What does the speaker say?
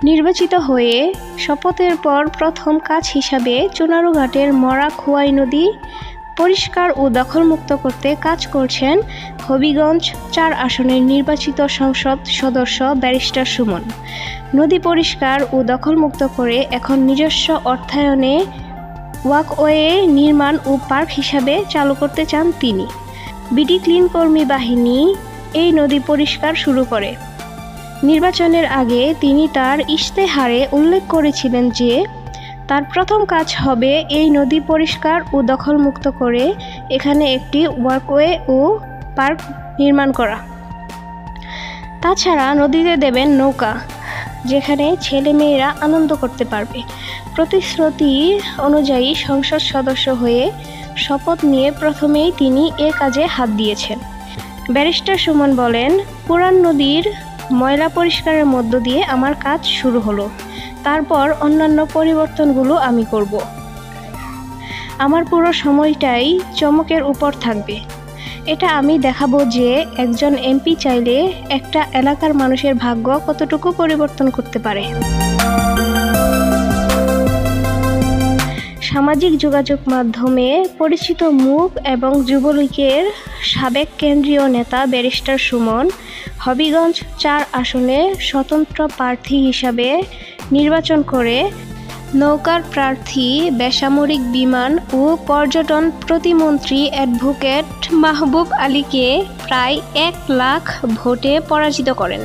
নির্বাচিত হয়ে শপথের পর প্রথম কাজ হিসাবে চুনারুঘাটের মরা খোয়াই নদী পরিষ্কার ও দখলমুক্ত করতে কাজ করছেন হবিগঞ্জ ৪ আসনের নির্বাচিত সংসদ সদস্য ব্যারিস্টার সুমন। নদী পরিষ্কার ও দখলমুক্ত করে এখন নিজস্ব অর্থায়নে ওয়াকওয়ে নির্মাণ ও পার্ক হিসাবে চালু করতে চান তিনি। বিডি ক্লিন কর্মী বাহিনী এই নদী পরিষ্কার শুরু করে। নির্বাচনের আগে তিনি তার ইশতেহারে উল্লেখ করেছিলেন যে তার প্রথম কাজ হবে এই নদী পরিষ্কার ও দখলমুক্ত করে এখানে একটি ওয়াকওয়ে ও পার্ক নির্মাণ করা। তাছাড়া নদীতে দেবেন নৌকা, যেখানে ছেলেমেয়েরা আনন্দ করতে পারবে। প্রতিশ্রুতি অনুযায়ী সংসদ সদস্য হয়ে শপথ নিয়ে প্রথমেই তিনি এ কাজে হাত দিয়েছেন। ব্যারিস্টার সুমন বলেন, পুরান নদীর ময়লা পরিষ্কারের মধ্য দিয়ে আমার কাজ শুরু হলো। তারপর অন্যান্য পরিবর্তনগুলো আমি করব। আমার পুরো সময়টাই চমকের উপর থাকবে। এটা আমি দেখাবো যে একজন এমপি চাইলে একটা এলাকার মানুষের ভাগ্য কতটুকু পরিবর্তন করতে পারে। সামাজিক যোগাযোগ মাধ্যমে পরিচিত মুখ এবং যুবলীগের সাবেক কেন্দ্রীয় নেতা ব্যারিস্টার সুমন হবিগঞ্জ ৪ আসনে স্বতন্ত্র প্রার্থী হিসাবে নির্বাচন করে নৌকার প্রার্থী বেসামরিক বিমান ও পর্যটন প্রতিমন্ত্রী অ্যাডভোকেট মাহবুব আলীকে প্রায় ১ লাখ ভোটে পরাজিত করেন।